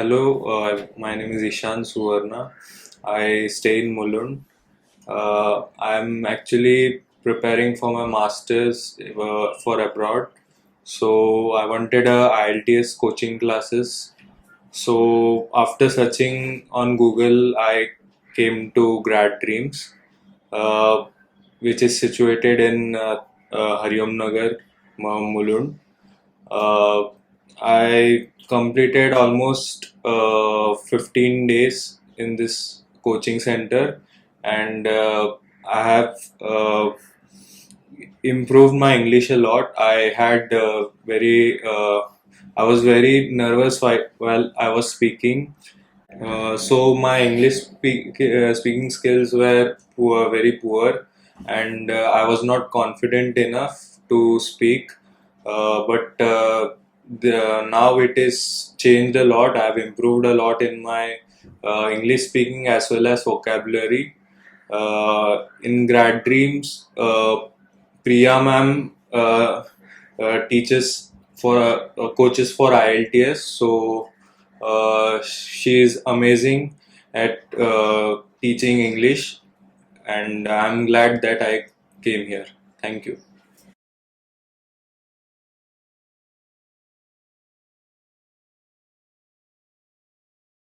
Hello, my name is Ishan Suvarna. I stay in Mulund. I'm actually preparing for my master's for abroad. So I wanted a IELTS coaching classes. So after searching on Google, I came to Grad-Dreams, uh, which is situated in Hariom Nagar, Mulund. Uh, I completed almost 15 days in this coaching center, and I have improved my English a lot. I was very nervous while I was speaking. So my speaking skills were very poor, and I was not confident enough to speak. But now it is changed a lot. I've improved a lot in my English speaking as well as vocabulary. In Grad Dreams, Priya ma'am teaches coaches for IELTS. So she is amazing at teaching English, and I'm glad that I came here. Thank you.